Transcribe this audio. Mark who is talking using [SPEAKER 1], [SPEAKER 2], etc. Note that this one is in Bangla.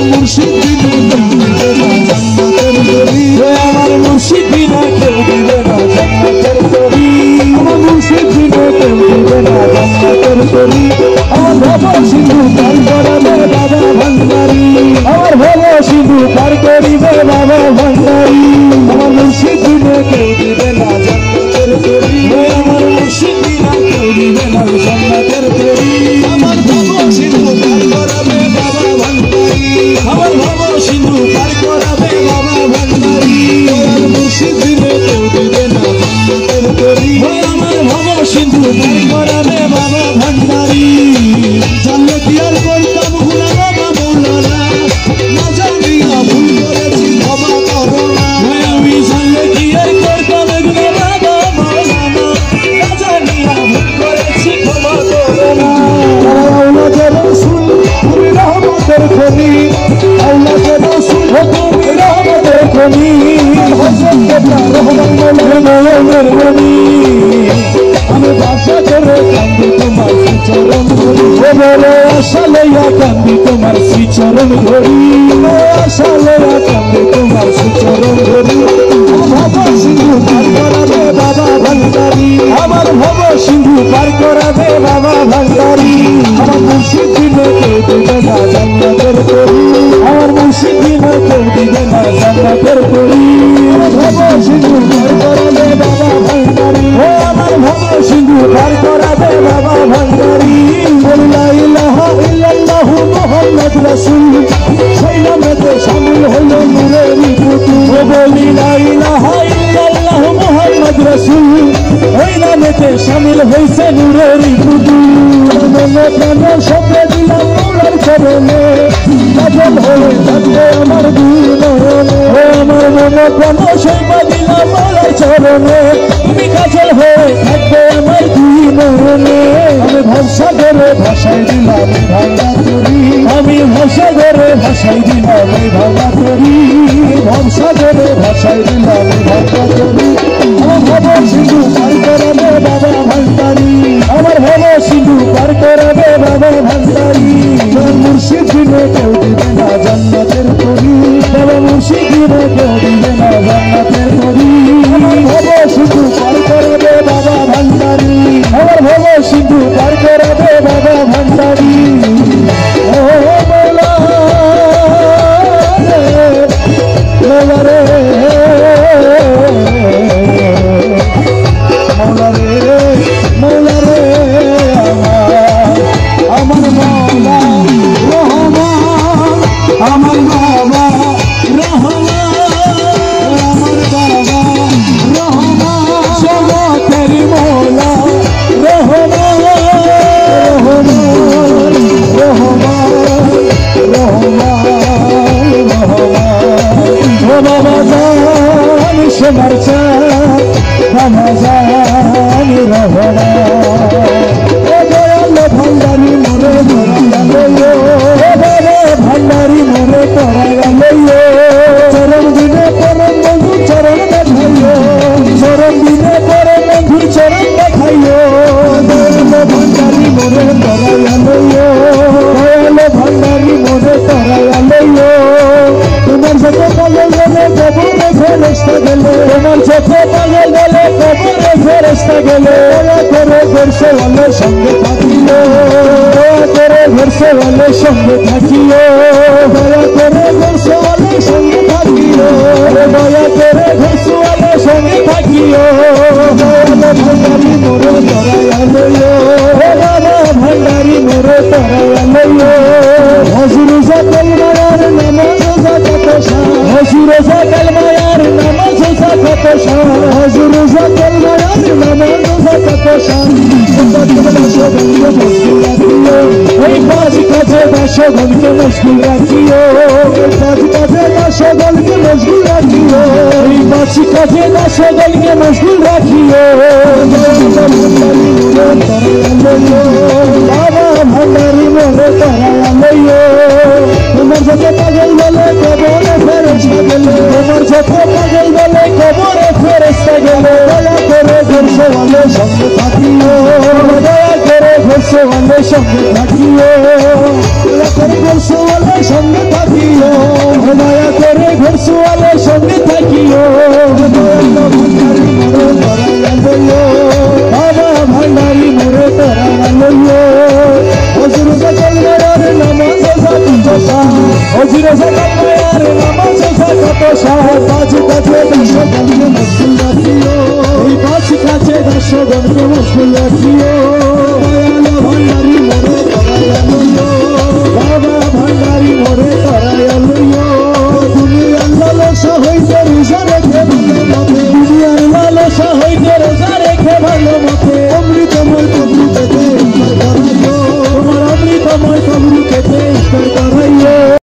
[SPEAKER 1] মুর্শিদ বিনা কেউ দিবে না জান্নাতের তরি আমার মুর্শিদ বিনা কেউ দিবে না জান্নাতের তরি আমার মুর্শিদ বিনা কেউ দিবে না জান্নাতের তরি আমার ভব সিন্ধু পার করাবে বাবা ভান্ডারি আমার ভব সিন্ধু পার করিবে বাবা ভান্ডারি আমার মুর্শিদ বিনা কেউ দিবে না জান্নাতের তরি আমার মুর্শিদ বিনা কেউ দিবে না জান্নাতের তরি আমার ভব সিন্ধু পার করাবে বাবা ভান্ডারি আমার ভব সিন্ধু পার করাবে বাবা ভান্ডারি আমার মুর্শিদ বিনা কেউ দিবে না জান্নাতের তরি আমার ভব সিন্ধু পার করাবে বাবা ভান্ডারি জানলে কি আর করতাম গুনাহ বাবা মৌলানা না জানিয়া ভুল করেছি ক্ষমা করো না আমি জানলে কি আর করতাম গুনাহ বাবা মৌলানা না জানিয়া ভুল করেছি ক্ষমা করো না আওলাদের রাসূল তুমি রহমতের খনি আওলাদের রাসূল তুমি রহমতের খনি হযরত রহমান মৌলানার খনি আমি ভাষা করে কান্দি তোমার শ্রীচরণ ধরি ও বলে আশালয়া কান্দি তোমার শ্রীচরণ ধরি আশালয়া কান্দি তোমার শ্রীচরণ ধরি ভব সিন্ধু পার করাবে বাবা ভান্ডারি আমার ভব সিন্ধু পার করাবে বাবা ভান্ডারি আমার মুর্শিদ বিনা কেউ দিবে না জান্নাতের তরি আমার মুর্শিদ বিনা কেউ দিবে না জান্নাতের তরি ভব সিন্ধু পার করাবে বাবা ভান্ডারি ও আমার ভব সিন্ধু পার করাবে বাবা ভান্ডারি লা ইলাহা ইল্লাল্লাহু মুহাম্মদ রাসূল সেই নামেতে শামিল হইল নূরের পুতুল ও বলি লা ইলাহা ইল্লাল্লাহু মুহাম্মদ রাসূল ওই নামেতে শামিল হইছে নূরের পুতুল মনে প্রাণে সঁপে দিলাম মৌলার চরণে কাজল হয়ে থাকবে আমার দুই নয়নে ও আমার মনে প্রাণে সঁপে দিলাম মৌলার চরণে তুমি কাজল হয়ে থাকবে আমার দুই নয়নে আমি ভরসা করে ভাষায় দিলাম ভাঙা তরি আমি ভরসা করে ভাষায় দিলাম ভাঙা তরি ভরসা করে ভাষায় দিলাম ভাঙা তরি আমার ভব সিন্ধু পার করাবে বাবা ভান্ডারি আমার ভব সিন্ধু পার করাবে বাবা ভান্ডারি মুর্শিদ বিনা কেউ দিবে না জান্নাতের তরি বাবা মুর্শিদ বিনা কেউ দিবে না জান্নাতের তরি আমার ভব সিন্ধু পার করাবে বাবা ভান্ডারি আমার ভব সিন্ধু পার করাবে বাবা ভান্ডারি ও মৌলা রে মৌলা রে মৌলা রে আমার মৌলা রহমান আমার বাবা রহমান আমার বাবা রহমান জগতের মৌলা রহমান রহমান রহমান রহমান রহমান ও বাবা জান সোনার চাঁদ বাবা জান রহমান ও দয়াল ভান্ডারি মোরে ধরাইলো ও বাবা ভান্ডারি মোরে ধরাইলো চরণ দিনে পরম বন্ধু চরণ দেখাইলো চরণ দিনে পরম বন্ধু চরণ দেখাইলো দয়াল ভান্ডারি মোরে ধরাইলো দয়াল ভান্ডারি মোরে ধরাইলো তোমার সাথে পাগল গেলে কবরে ফেরেশতা গেলে তোমার সাথে পাগল গেলে কবরে ফেরেশতা গেলে দয়া করে ঘরসওয়ালের সঙ্গে থাকিও দয়া করে ঘরসওয়ালের সঙ্গে থাকিও দয়া করে ঘরসওয়ালের সঙ্গে থাকিও দয়া করে ঘরসওয়ালের সঙ্গে থাকিও দয়াল ভান্ডারি মোরে ধরাইলো বাবা ভান্ডারি মোরে ধরাইলো হযুর সকল মায়ার নামাজ যাকত শান হযুর সকল মায়ার নামাজ যাকত শান হযুর সকল মায়ার নামাজ যাকত শান এই পাঁচ কাজে দাসগণকে মশগুল রাখিও পাঁচ কাজে দাসগণকে মশগুল রাখিও এই পাঁচ কাজে দাসগণকে মশগুল রাখিও বাবা ভান্ডারি মোরে ধরাইলো তোমার সাথে পাগল বলে কবরে ফেরেশতা গেলে তোমার সাথে পাগল বলে কবরে ফেরেশতা গেলে দয়া করে ঘরসওয়ালের সঙ্গে থাকিও দয়া করে ঘরসওয়ালের সঙ্গে থাকিও দয়া করে ঘরসওয়ালের সঙ্গে থাকিও ফুল